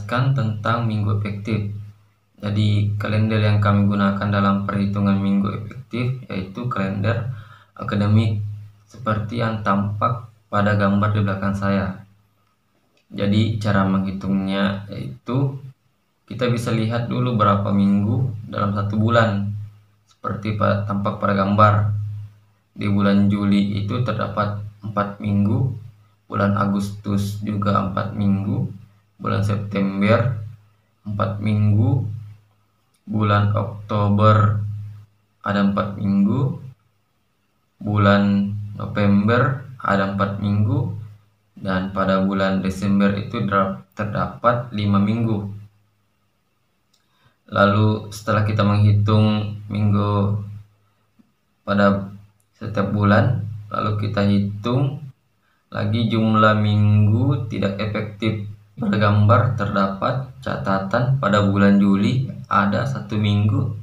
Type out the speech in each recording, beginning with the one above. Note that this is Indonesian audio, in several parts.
menjelaskan tentang minggu efektif. Jadi kalender yang kami gunakan dalam perhitungan minggu efektif yaitu kalender akademik seperti yang tampak pada gambar di belakang saya. Jadi cara menghitungnya yaitu kita bisa lihat dulu berapa minggu dalam satu bulan seperti tampak pada gambar. Di bulan Juli itu terdapat 4 minggu, bulan Agustus juga 4 minggu, bulan September 4 minggu, bulan Oktober ada 4 minggu, bulan November ada 4 minggu, dan pada bulan Desember itu terdapat 5 minggu. Lalu setelah kita menghitung minggu pada setiap bulan, lalu kita hitung lagi jumlah minggu tidak efektif. Pada gambar terdapat catatan pada bulan Juli ada 1 minggu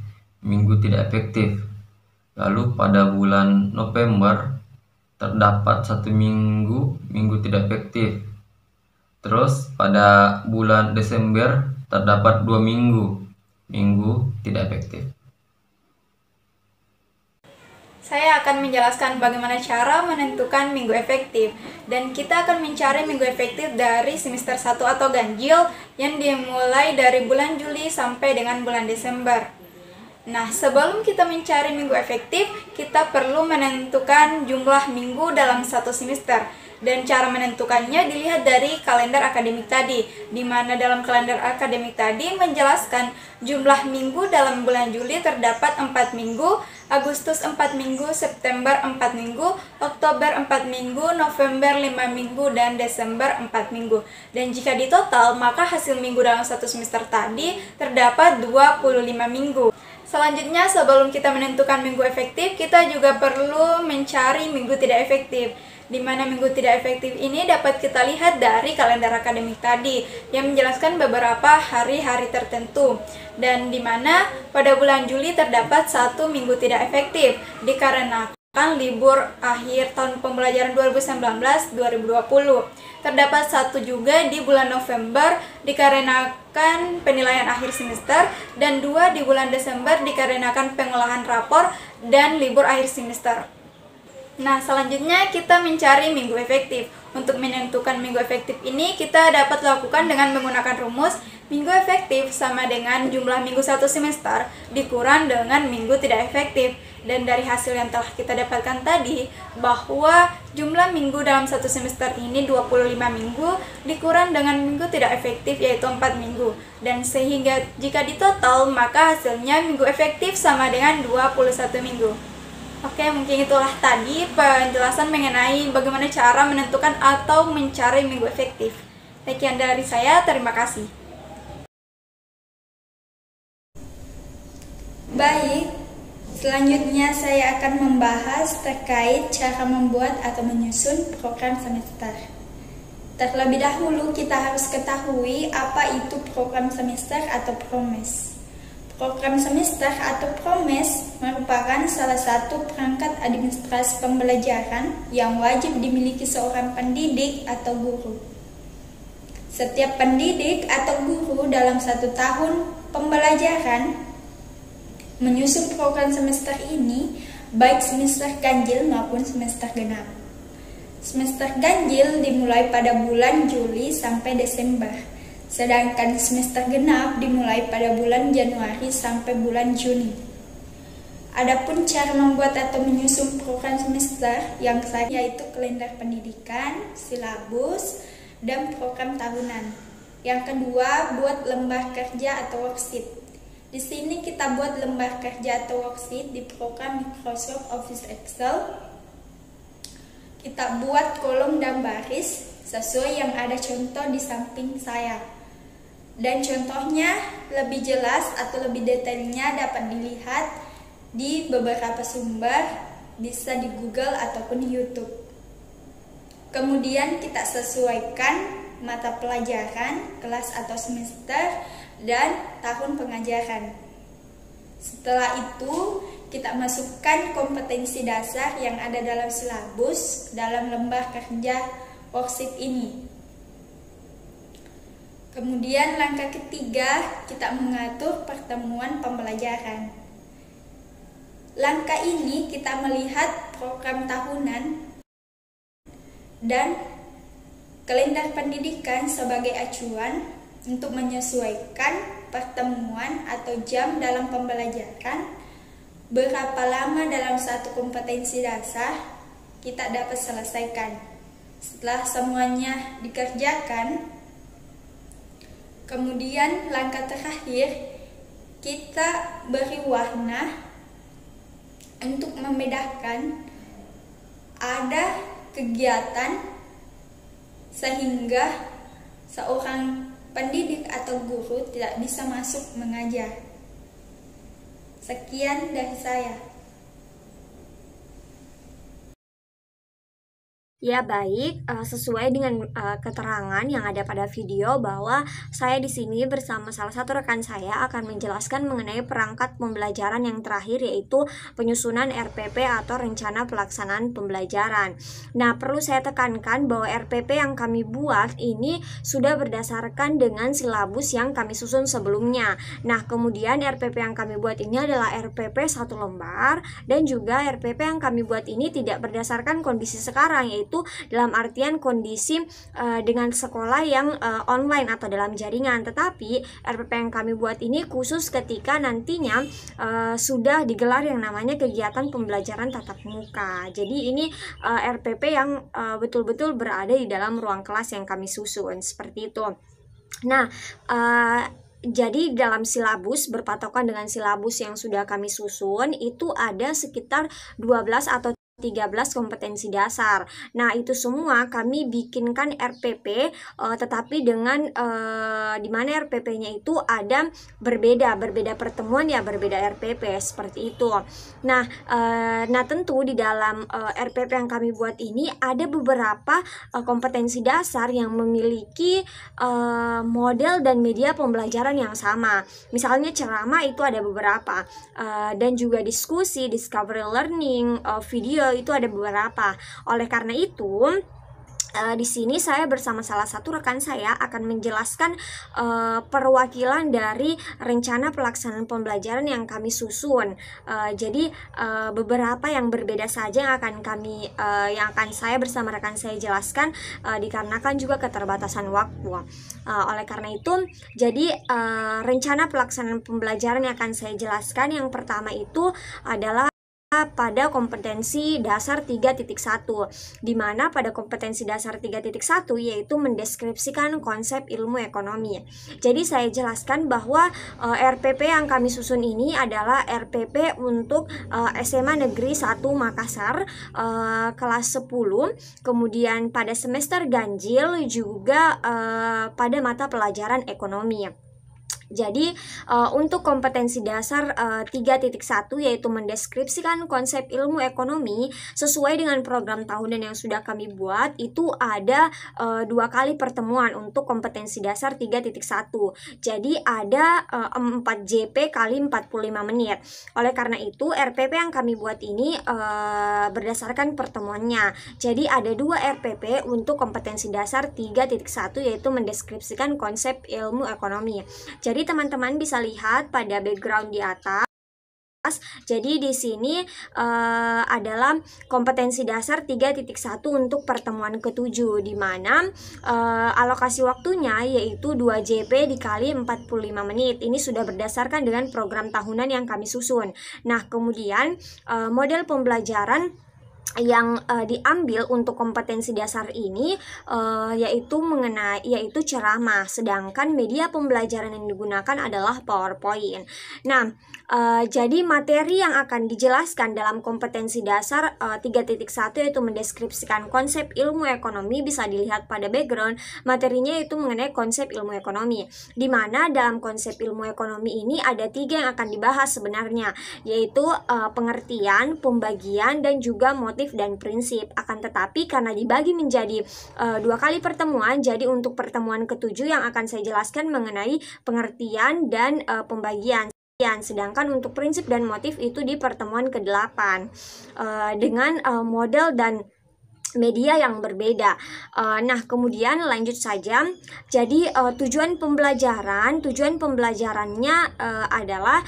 tidak efektif. Lalu pada bulan November terdapat 1 minggu tidak efektif. Terus pada bulan Desember terdapat 2 minggu tidak efektif. Saya akan menjelaskan bagaimana cara menentukan minggu efektif. Dan kita akan mencari minggu efektif dari semester 1 atau ganjil yang dimulai dari bulan Juli sampai dengan bulan Desember. Nah, sebelum kita mencari minggu efektif, kita perlu menentukan jumlah minggu dalam satu semester. Dan cara menentukannya dilihat dari kalender akademik tadi, di mana dalam kalender akademik tadi menjelaskan jumlah minggu dalam bulan Juli terdapat 4 minggu, Agustus 4 minggu, September 4 minggu, Oktober 4 minggu, November 5 minggu, dan Desember 4 minggu. Dan jika ditotal, maka hasil minggu dalam satu semester tadi terdapat 25 minggu. Selanjutnya, sebelum kita menentukan minggu efektif, kita juga perlu mencari minggu tidak efektif. Di mana minggu tidak efektif ini dapat kita lihat dari kalender akademik tadi yang menjelaskan beberapa hari-hari tertentu, dan di mana pada bulan Juli terdapat 1 minggu tidak efektif dikarenakan libur akhir tahun pembelajaran 2019-2020. Terdapat 1 juga di bulan November dikarenakan penilaian akhir semester, dan 2 di bulan Desember dikarenakan pengolahan rapor dan libur akhir semester. Nah, selanjutnya kita mencari minggu efektif. Untuk menentukan minggu efektif ini kita dapat lakukan dengan menggunakan rumus minggu efektif sama dengan jumlah minggu satu semester dikurang dengan minggu tidak efektif. Dan dari hasil yang telah kita dapatkan tadi, bahwa jumlah minggu dalam satu semester ini 25 minggu dikurang dengan minggu tidak efektif yaitu 4 minggu. Dan sehingga jika ditotal maka hasilnya minggu efektif sama dengan 21 minggu. Oke, mungkin itulah tadi penjelasan mengenai bagaimana cara menentukan atau mencari minggu efektif. Sekian dari saya, terima kasih. Baik, selanjutnya saya akan membahas terkait cara membuat atau menyusun program semester. Terlebih dahulu kita harus ketahui apa itu program semester atau PROMES. Program semester atau PROMES merupakan salah satu perangkat administrasi pembelajaran yang wajib dimiliki seorang pendidik atau guru. Setiap pendidik atau guru dalam 1 tahun pembelajaran menyusun program semester ini baik semester ganjil maupun semester genap. Semester ganjil dimulai pada bulan Juli sampai Desember. Sedangkan semester genap dimulai pada bulan Januari sampai bulan Juni. Adapun cara membuat atau menyusun program semester yang saya yaitu kalender pendidikan, silabus, dan program tahunan. Yang kedua, buat lembar kerja atau worksheet. Di sini kita buat lembar kerja atau worksheet di program Microsoft Office Excel. Kita buat kolom dan baris sesuai yang ada contoh di samping saya. Dan contohnya lebih jelas atau lebih detailnya dapat dilihat di beberapa sumber, bisa di Google ataupun YouTube. Kemudian kita sesuaikan mata pelajaran, kelas atau semester, dan tahun pengajaran. Setelah itu kita masukkan kompetensi dasar yang ada dalam silabus dalam lembar kerja worksheet ini. Kemudian langkah ketiga, kita mengatur pertemuan pembelajaran. Langkah ini kita melihat program tahunan dan kalender pendidikan sebagai acuan untuk menyesuaikan pertemuan atau jam dalam pembelajaran, berapa lama dalam satu kompetensi dasar kita dapat selesaikan. Setelah semuanya dikerjakan, kemudian langkah terakhir, kita beri warna untuk membedakan ada kegiatan sehingga seorang pendidik atau guru tidak bisa masuk mengajar. Sekian dari saya. Ya baik, sesuai dengan keterangan yang ada pada video bahwa saya di sini bersama salah satu rekan saya akan menjelaskan mengenai perangkat pembelajaran yang terakhir, yaitu penyusunan RPP atau Rencana Pelaksanaan Pembelajaran. Nah, perlu saya tekankan bahwa RPP yang kami buat ini sudah berdasarkan dengan silabus yang kami susun sebelumnya. Nah, kemudian RPP yang kami buat ini adalah RPP 1 lembar, dan juga RPP yang kami buat ini tidak berdasarkan kondisi sekarang, yaitu dalam artian kondisi dengan sekolah yang online atau dalam jaringan. Tetapi RPP yang kami buat ini khusus ketika nantinya sudah digelar yang namanya kegiatan pembelajaran tatap muka. Jadi ini RPP yang betul-betul berada di dalam ruang kelas yang kami susun, seperti itu. Nah, jadi dalam silabus, berpatokan dengan silabus yang sudah kami susun, itu ada sekitar 12 atau 13 kompetensi dasar. Nah, itu semua kami bikinkan RPP, tetapi dengan di mana RPP-nya itu ada berbeda pertemuan, ya berbeda RPP, seperti itu. Nah, tentu di dalam RPP yang kami buat ini ada beberapa kompetensi dasar yang memiliki model dan media pembelajaran yang sama. Misalnya ceramah itu ada beberapa, dan juga diskusi, discovery learning, video itu ada beberapa. Oleh karena itu, di sini saya bersama salah satu rekan saya akan menjelaskan perwakilan dari rencana pelaksanaan pembelajaran yang kami susun. Jadi beberapa yang berbeda saja yang akan saya bersama rekan saya jelaskan, dikarenakan juga keterbatasan waktu. Oleh karena itu, jadi rencana pelaksanaan pembelajaran yang akan saya jelaskan yang pertama itu adalah pada kompetensi dasar 3.1, di mana pada kompetensi dasar 3.1 yaitu mendeskripsikan konsep ilmu ekonomi. Jadi saya jelaskan bahwa RPP yang kami susun ini adalah RPP untuk SMA Negeri 1 Makassar kelas 10, kemudian pada semester ganjil juga pada mata pelajaran ekonomi. Jadi untuk kompetensi dasar 3.1 yaitu mendeskripsikan konsep ilmu ekonomi sesuai dengan program tahunan yang sudah kami buat, itu ada 2 kali pertemuan untuk kompetensi dasar 3.1. Jadi ada 4 JP kali 45 menit. Oleh karena itu RPP yang kami buat ini berdasarkan pertemuannya. Jadi ada 2 RPP untuk kompetensi dasar 3.1 yaitu mendeskripsikan konsep ilmu ekonomi. Jadi teman-teman bisa lihat pada background di atas. Jadi di sini adalah kompetensi dasar 3.1 untuk pertemuan ke-7, di mana alokasi waktunya yaitu 2 JP dikali 45 menit. Ini sudah berdasarkan dengan program tahunan yang kami susun. Nah, kemudian model pembelajaran yang diambil untuk kompetensi dasar ini yaitu ceramah, sedangkan media pembelajaran yang digunakan adalah PowerPoint. Nah, jadi materi yang akan dijelaskan dalam kompetensi dasar 3.1 yaitu mendeskripsikan konsep ilmu ekonomi, bisa dilihat pada background. Materinya itu mengenai konsep ilmu ekonomi, di mana dalam konsep ilmu ekonomi ini ada 3 yang akan dibahas sebenarnya, yaitu pengertian, pembagian, dan juga motif dan prinsip. Akan tetapi karena dibagi menjadi 2 kali pertemuan, jadi untuk pertemuan ke-7 yang akan saya jelaskan mengenai pengertian dan pembagian, sedangkan untuk prinsip dan motif itu di pertemuan ke-8 dengan model dan media yang berbeda. Nah, kemudian lanjut saja. Jadi tujuan pembelajarannya adalah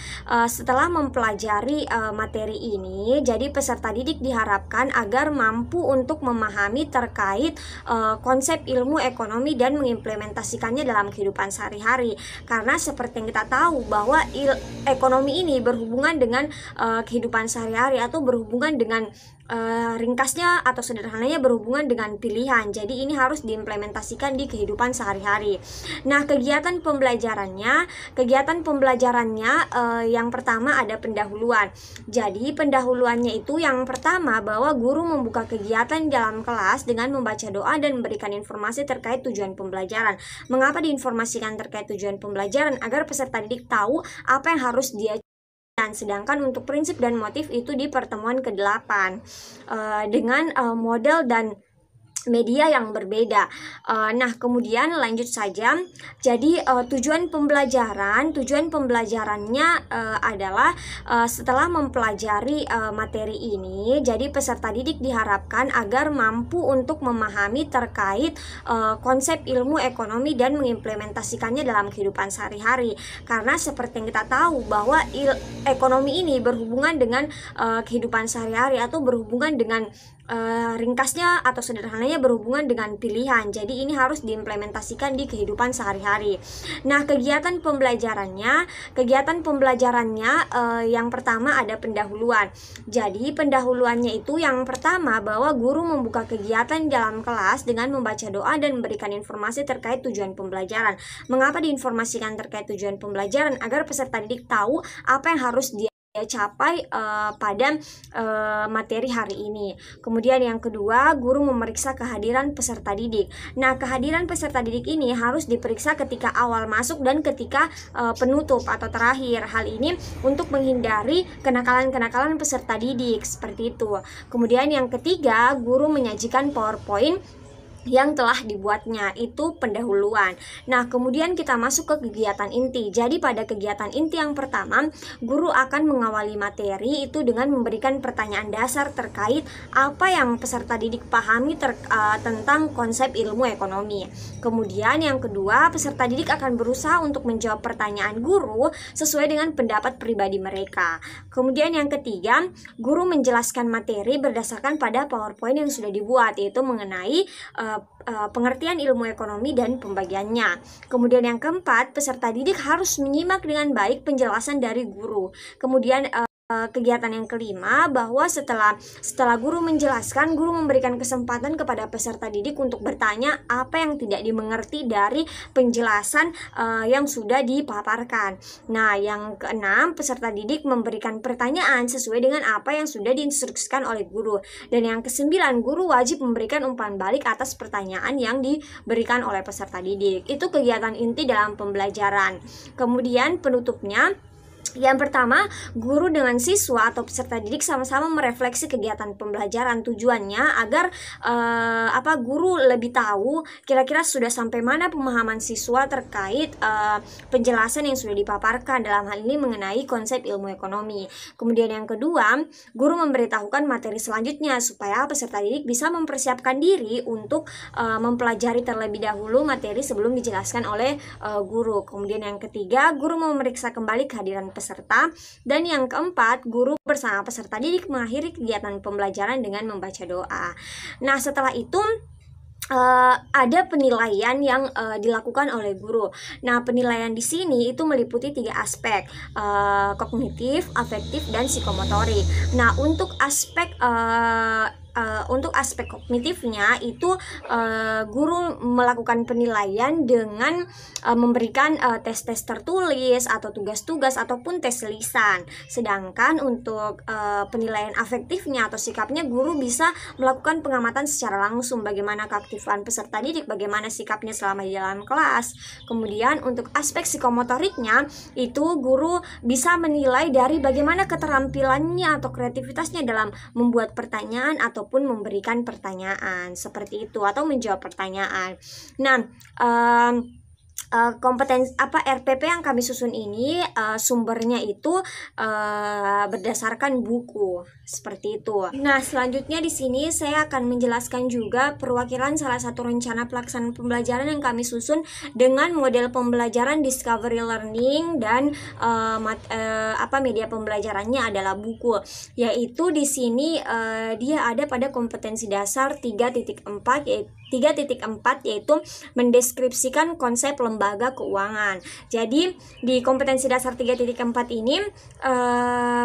setelah mempelajari materi ini, jadi peserta didik diharapkan agar mampu untuk memahami terkait konsep ilmu ekonomi dan mengimplementasikannya dalam kehidupan sehari-hari. Karena seperti yang kita tahu bahwa ekonomi ini berhubungan dengan kehidupan sehari-hari atau berhubungan dengan ringkasnya atau sederhananya berhubungan dengan pilihan. Jadi ini harus diimplementasikan di kehidupan sehari-hari. Nah, kegiatan pembelajarannya yang pertama ada pendahuluan. Jadi pendahuluannya itu yang pertama bahwa guru membuka kegiatan dalam kelas dengan membaca doa dan memberikan informasi terkait tujuan pembelajaran. Mengapa diinformasikan terkait tujuan pembelajaran? Agar peserta didik tahu apa yang harus dia. Dan sedangkan untuk prinsip dan motif itu di pertemuan ke-8 dengan model dan media yang berbeda. Nah, kemudian lanjut saja. Jadi tujuan pembelajarannya adalah setelah mempelajari materi ini, jadi peserta didik diharapkan agar mampu untuk memahami terkait konsep ilmu ekonomi dan mengimplementasikannya dalam kehidupan sehari-hari. Karena seperti yang kita tahu bahwa ekonomi ini berhubungan dengan kehidupan sehari-hari atau berhubungan dengan ringkasnya atau sederhananya berhubungan dengan pilihan. Jadi ini harus diimplementasikan di kehidupan sehari-hari. Nah, kegiatan pembelajarannya yang pertama ada pendahuluan. Jadi pendahuluannya itu yang pertama bahwa guru membuka kegiatan dalam kelas dengan membaca doa dan memberikan informasi terkait tujuan pembelajaran. Mengapa diinformasikan terkait tujuan pembelajaran? Agar peserta didik tahu apa yang harus dia capai pada materi hari ini. Kemudian yang kedua, guru memeriksa kehadiran peserta didik. Nah, kehadiran peserta didik ini harus diperiksa ketika awal masuk dan ketika penutup atau terakhir. Hal ini untuk menghindari kenakalan-kenakalan peserta didik seperti itu. Kemudian yang ketiga, guru menyajikan PowerPoint yang telah dibuatnya, itu pendahuluan. Nah, kemudian kita masuk ke kegiatan inti. Jadi pada kegiatan inti yang pertama, guru akan mengawali materi itu dengan memberikan pertanyaan dasar terkait apa yang peserta didik pahami tentang konsep ilmu ekonomi. Kemudian yang kedua, peserta didik akan berusaha untuk menjawab pertanyaan guru sesuai dengan pendapat pribadi mereka. Kemudian yang ketiga, guru menjelaskan materi berdasarkan pada PowerPoint yang sudah dibuat, yaitu mengenai pengertian ilmu ekonomi dan pembagiannya. Kemudian yang keempat, peserta didik harus menyimak dengan baik penjelasan dari guru. Kemudian kegiatan yang kelima, bahwa setelah guru menjelaskan, guru memberikan kesempatan kepada peserta didik untuk bertanya apa yang tidak dimengerti dari penjelasan yang sudah dipaparkan. Nah, yang keenam, peserta didik memberikan pertanyaan sesuai dengan apa yang sudah diinstruksikan oleh guru. Dan yang kesembilan, guru wajib memberikan umpan balik atas pertanyaan yang diberikan oleh peserta didik. Itu kegiatan inti dalam pembelajaran. Kemudian penutupnya, yang pertama, guru dengan siswa atau peserta didik sama-sama merefleksi kegiatan pembelajaran. Tujuannya agar guru lebih tahu kira-kira sudah sampai mana pemahaman siswa terkait penjelasan yang sudah dipaparkan, dalam hal ini mengenai konsep ilmu ekonomi. Kemudian yang kedua, guru memberitahukan materi selanjutnya supaya peserta didik bisa mempersiapkan diri untuk mempelajari terlebih dahulu materi sebelum dijelaskan oleh guru. Kemudian yang ketiga, guru memeriksa kembali kehadiran peserta. Dan yang keempat, guru bersama peserta didik mengakhiri kegiatan pembelajaran dengan membaca doa. Nah, setelah itu ada penilaian yang dilakukan oleh guru. Nah, penilaian di sini itu meliputi 3 aspek, kognitif, afektif, dan psikomotorik. Nah, untuk aspek kognitifnya itu guru melakukan penilaian dengan memberikan tes-tes tertulis atau tugas-tugas ataupun tes lisan. Sedangkan untuk penilaian afektifnya atau sikapnya, guru bisa melakukan pengamatan secara langsung bagaimana keaktifan peserta didik, bagaimana sikapnya selama di dalam kelas. Kemudian untuk aspek psikomotoriknya itu guru bisa menilai dari bagaimana keterampilannya atau kreativitasnya dalam membuat pertanyaan ataupun memberikan pertanyaan seperti itu, atau menjawab pertanyaan. Nah, kompetensi RPP yang kami susun ini sumbernya itu berdasarkan buku seperti itu. Nah, selanjutnya di sini saya akan menjelaskan juga perwakilan salah satu rencana pelaksanaan pembelajaran yang kami susun dengan model pembelajaran discovery learning dan media pembelajarannya adalah buku, yaitu di sini dia ada pada kompetensi dasar 3.4 yaitu mendeskripsikan konsep lembaga keuangan. Jadi di kompetensi dasar 3.4 ini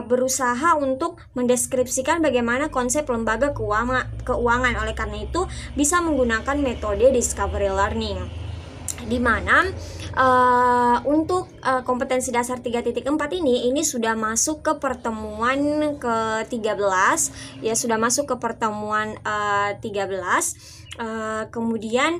berusaha untuk mendeskripsikan bagaimana konsep lembaga keuangan. Oleh karena itu bisa menggunakan metode discovery learning, di mana untuk kompetensi dasar 3.4 ini sudah masuk ke pertemuan ke-13 ya, sudah masuk ke pertemuan 13. Kemudian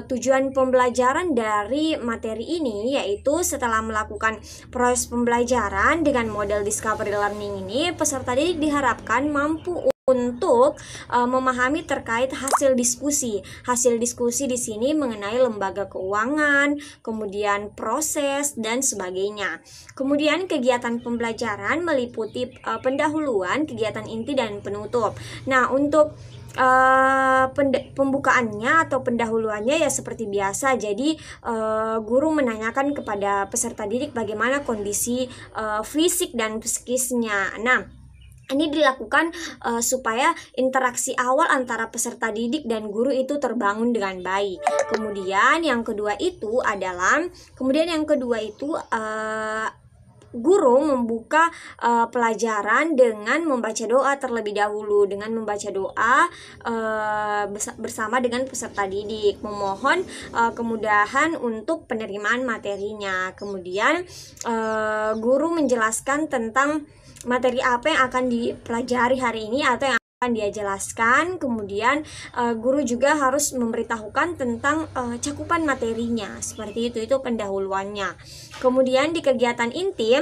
tujuan pembelajaran dari materi ini yaitu setelah melakukan proses pembelajaran dengan model discovery learning ini, peserta didik diharapkan mampu untuk memahami terkait hasil diskusi. Hasil diskusi di sini mengenai lembaga keuangan, kemudian proses dan sebagainya. Kemudian kegiatan pembelajaran meliputi pendahuluan, kegiatan inti dan penutup. Nah, untuk pembukaannya atau pendahuluannya ya seperti biasa. Jadi guru menanyakan kepada peserta didik bagaimana kondisi fisik dan psikisnya. Nah, ini dilakukan supaya interaksi awal antara peserta didik dan guru itu terbangun dengan baik. Kemudian yang kedua itu guru membuka pelajaran dengan membaca doa terlebih dahulu, dengan membaca doa bersama dengan peserta didik, memohon kemudahan untuk penerimaan materinya. Kemudian guru menjelaskan tentang materi apa yang akan dipelajari hari ini atau yang akan dia jelaskan. Kemudian guru juga harus memberitahukan tentang cakupan materinya. Seperti itu pendahuluannya. Kemudian di kegiatan inti,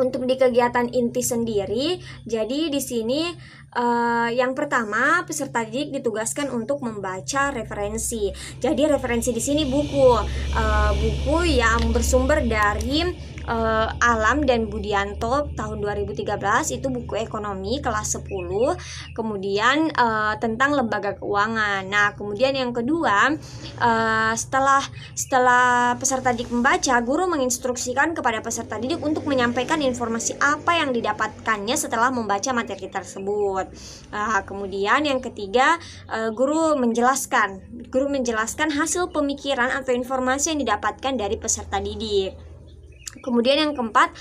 untuk di kegiatan inti sendiri, jadi di sini yang pertama peserta didik ditugaskan untuk membaca referensi. Jadi referensi di sini buku yang bersumber dari Alam dan Budianto tahun 2013, itu buku ekonomi kelas 10. Kemudian tentang lembaga keuangan. Nah, kemudian yang kedua, setelah peserta didik membaca, guru menginstruksikan kepada peserta didik untuk menyampaikan informasi apa yang didapatkannya setelah membaca materi tersebut. Kemudian yang ketiga, guru menjelaskan hasil pemikiran atau informasi yang didapatkan dari peserta didik. Kemudian yang keempat,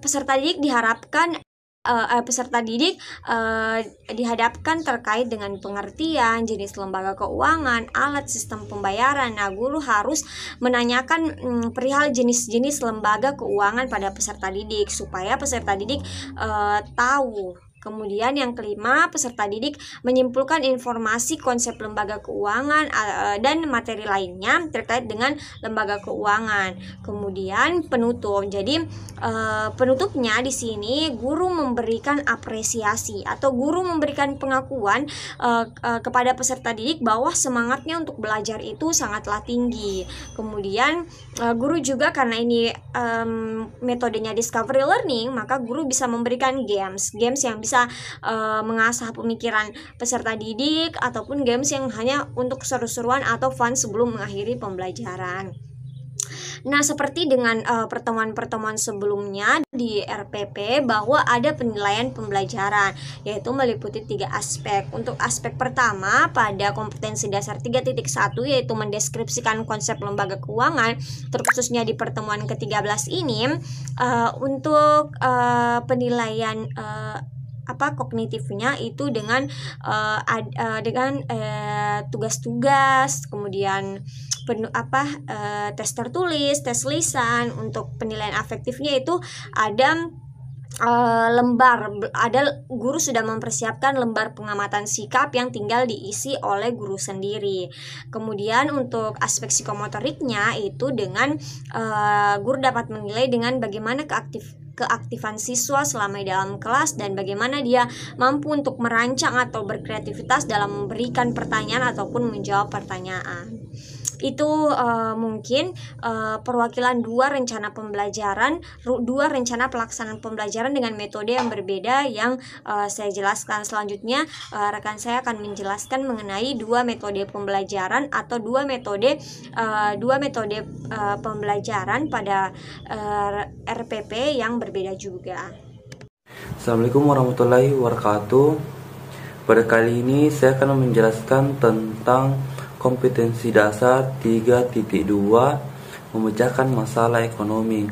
peserta didik dihadapkan terkait dengan pengertian jenis lembaga keuangan, alat sistem pembayaran. Nah, guru harus menanyakan perihal jenis-jenis lembaga keuangan pada peserta didik supaya peserta didik tahu. Kemudian yang kelima, peserta didik menyimpulkan informasi konsep lembaga keuangan dan materi lainnya terkait dengan lembaga keuangan. Kemudian penutup. Jadi penutupnya di sini guru memberikan apresiasi atau guru memberikan pengakuan kepada peserta didik bahwa semangatnya untuk belajar itu sangatlah tinggi. Kemudian guru juga, karena ini metodenya discovery learning, maka guru bisa memberikan games yang bisa mengasah pemikiran peserta didik ataupun games yang hanya untuk seru-seruan atau fun sebelum mengakhiri pembelajaran. Nah, seperti dengan pertemuan-pertemuan sebelumnya di RPP, bahwa ada penilaian pembelajaran, yaitu meliputi 3 aspek. Untuk aspek pertama pada kompetensi dasar 3.1 yaitu mendeskripsikan konsep lembaga keuangan, terkhususnya di pertemuan ke-13 ini, untuk penilaian kognitifnya itu dengan tugas-tugas, kemudian tes tertulis, tes lisan. Untuk penilaian afektifnya itu ada guru sudah mempersiapkan lembar pengamatan sikap yang tinggal diisi oleh guru sendiri. Kemudian untuk aspek psikomotoriknya itu dengan guru dapat menilai dengan bagaimana keaktifan siswa selama di dalam kelas dan bagaimana dia mampu untuk merancang atau berkreativitas dalam memberikan pertanyaan ataupun menjawab pertanyaan. Itu mungkin perwakilan dua rencana pelaksanaan pembelajaran dengan metode yang berbeda yang saya jelaskan. Selanjutnya rekan saya akan menjelaskan mengenai dua metode pembelajaran atau dua metode pembelajaran pada RPP yang berbeda juga. Assalamualaikum warahmatullahi wabarakatuh. Pada kali ini saya akan menjelaskan tentang kompetensi dasar 3.2 memecahkan masalah ekonomi.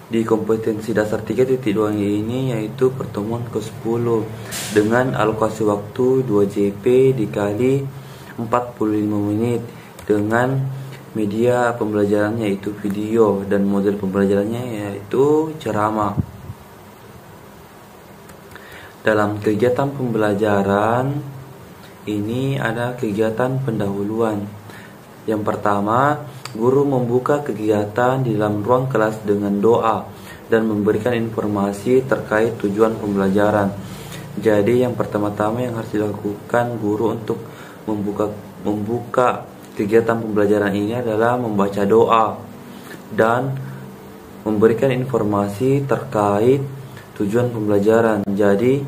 Di kompetensi dasar 3.2 ini yaitu pertemuan ke-10 dengan alokasi waktu 2 JP dikali 45 menit dengan media pembelajarannya yaitu video dan model pembelajarannya yaitu ceramah. Dalam kegiatan pembelajaran ini ada kegiatan pendahuluan. Yang pertama, guru membuka kegiatan di dalam ruang kelas dengan doa dan memberikan informasi terkait tujuan pembelajaran. Jadi yang pertama-tama yang harus dilakukan guru untuk membuka kegiatan pembelajaran ini adalah membaca doa dan memberikan informasi terkait tujuan pembelajaran. Jadi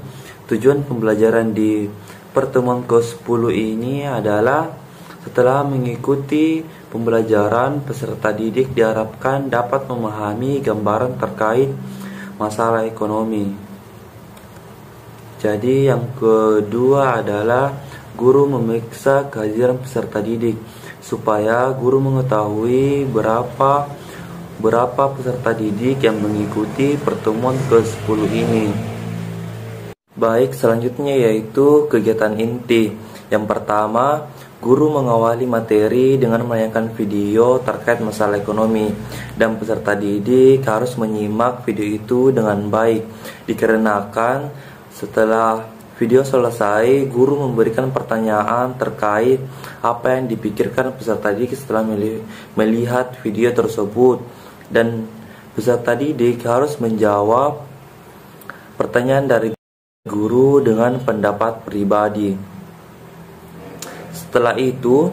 tujuan pembelajaran di pertemuan ke-10 ini adalah setelah mengikuti pembelajaran, peserta didik diharapkan dapat memahami gambaran terkait masalah ekonomi. Jadi yang kedua adalah guru memeriksa kehadiran peserta didik supaya guru mengetahui berapa peserta didik yang mengikuti pertemuan ke-10 ini. Baik, selanjutnya yaitu kegiatan inti. Yang pertama, guru mengawali materi dengan menayangkan video terkait masalah ekonomi dan peserta didik harus menyimak video itu dengan baik. Dikarenakan setelah video selesai, guru memberikan pertanyaan terkait apa yang dipikirkan peserta didik setelah melihat video tersebut. Dan peserta didik harus menjawab pertanyaan dari guru dengan pendapat pribadi. Setelah itu,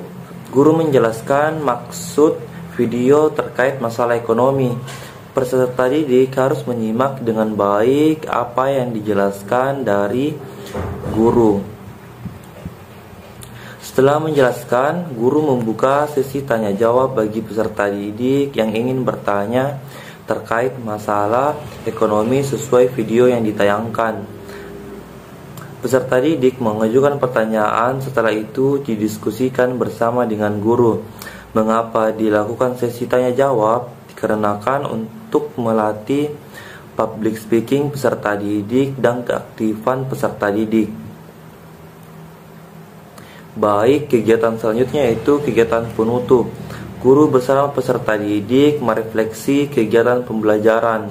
guru menjelaskan maksud video terkait masalah ekonomi. Peserta didik harus menyimak dengan baik apa yang dijelaskan dari guru. Setelah menjelaskan, guru membuka sesi tanya jawab bagi peserta didik yang ingin bertanya terkait masalah ekonomi sesuai video yang ditayangkan. Peserta didik mengajukan pertanyaan, setelah itu didiskusikan bersama dengan guru. Mengapa dilakukan sesi tanya jawab? Dikarenakan untuk melatih public speaking peserta didik dan keaktifan peserta didik. Baik, kegiatan selanjutnya yaitu kegiatan penutup. Guru bersama peserta didik merefleksi kegiatan pembelajaran.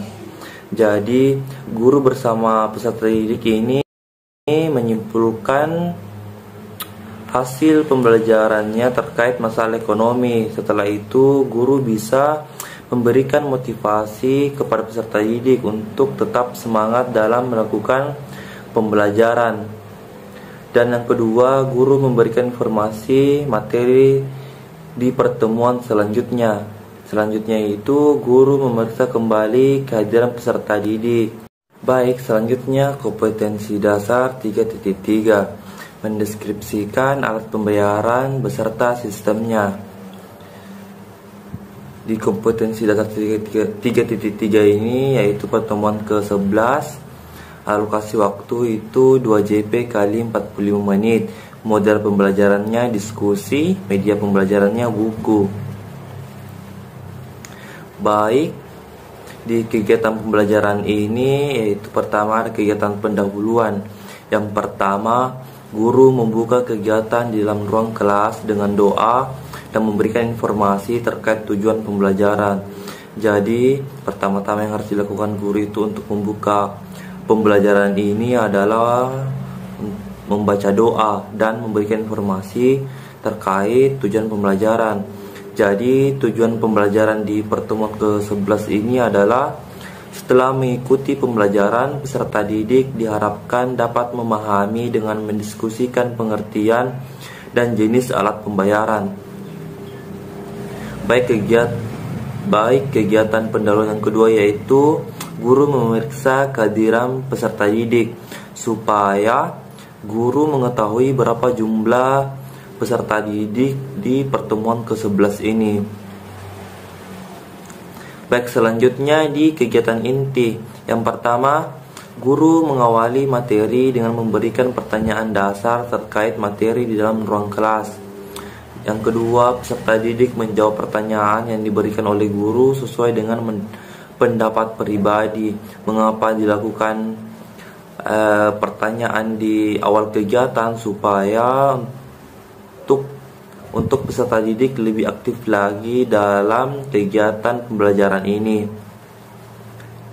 Jadi, guru bersama peserta didik ini menyimpulkan hasil pembelajarannya terkait masalah ekonomi. Setelah itu, guru bisa memberikan motivasi kepada peserta didik untuk tetap semangat dalam melakukan pembelajaran. Dan yang kedua, guru memberikan informasi materi di pertemuan selanjutnya. Selanjutnya itu guru memeriksa kembali kehadiran peserta didik. Baik, selanjutnya kompetensi dasar 3.3 mendeskripsikan alat pembayaran beserta sistemnya. Di kompetensi dasar 3.3 ini yaitu pertemuan ke-11, alokasi waktu itu 2 JP kali 45 menit. Model pembelajarannya diskusi, media pembelajarannya buku. Baik, di kegiatan pembelajaran ini yaitu pertama kegiatan pendahuluan. Yang pertama, guru membuka kegiatan di dalam ruang kelas dengan doa dan memberikan informasi terkait tujuan pembelajaran. Jadi, pertama-tama yang harus dilakukan guru itu untuk membuka pembelajaran ini adalah membaca doa dan memberikan informasi terkait tujuan pembelajaran. Jadi tujuan pembelajaran di pertemuan ke-11 ini adalah setelah mengikuti pembelajaran, peserta didik diharapkan dapat memahami dengan mendiskusikan pengertian dan jenis alat pembayaran. Baik kegiatan pendahuluan yang kedua, yaitu guru memeriksa kehadiran peserta didik supaya guru mengetahui berapa jumlah peserta didik di pertemuan ke-11 ini. Baik, selanjutnya di kegiatan inti. Yang pertama, guru mengawali materi dengan memberikan pertanyaan dasar terkait materi di dalam ruang kelas. Yang kedua, peserta didik menjawab pertanyaan yang diberikan oleh guru sesuai dengan pendapat pribadi. Mengapa dilakukan pertanyaan di awal kegiatan? Supaya untuk peserta didik lebih aktif lagi dalam kegiatan pembelajaran ini.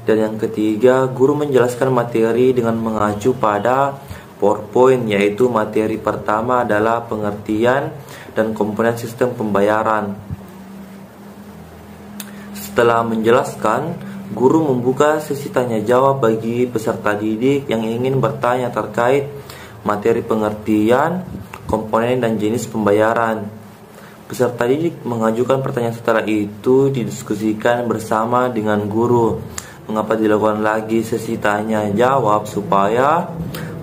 Dan yang ketiga, guru menjelaskan materi dengan mengacu pada PowerPoint, yaitu materi pertama adalah pengertian dan komponen sistem pembayaran. Setelah menjelaskan, guru membuka sesi tanya jawab bagi peserta didik yang ingin bertanya terkait materi pengertian, komponen dan jenis pembayaran. Peserta didik mengajukan pertanyaan, setelah itu didiskusikan bersama dengan guru. Mengapa dilakukan lagi sesi tanya jawab? Supaya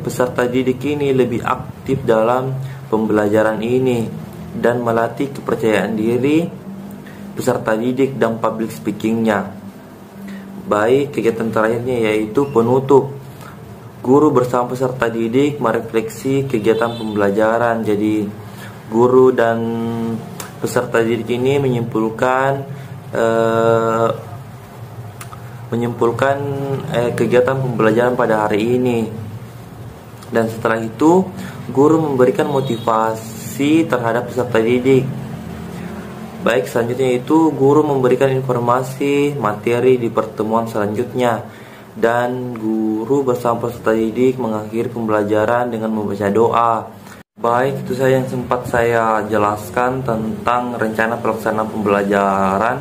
peserta didik ini lebih aktif dalam pembelajaran ini dan melatih kepercayaan diri peserta didik dan public speakingnya. Baik, kegiatan terakhirnya yaitu penutup. Guru bersama peserta didik merefleksi kegiatan pembelajaran. Jadi guru dan peserta didik ini menyimpulkan kegiatan pembelajaran pada hari ini. Dan setelah itu guru memberikan motivasi terhadap peserta didik. Baik, selanjutnya itu guru memberikan informasi materi di pertemuan selanjutnya, dan guru bersama peserta didik mengakhiri pembelajaran dengan membaca doa. Baik, itu saja yang sempat saya jelaskan tentang rencana pelaksanaan pembelajaran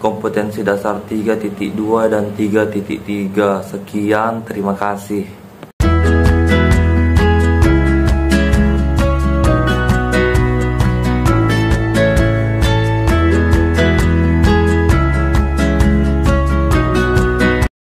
kompetensi dasar 3.2 dan 3.3. Sekian, terima kasih.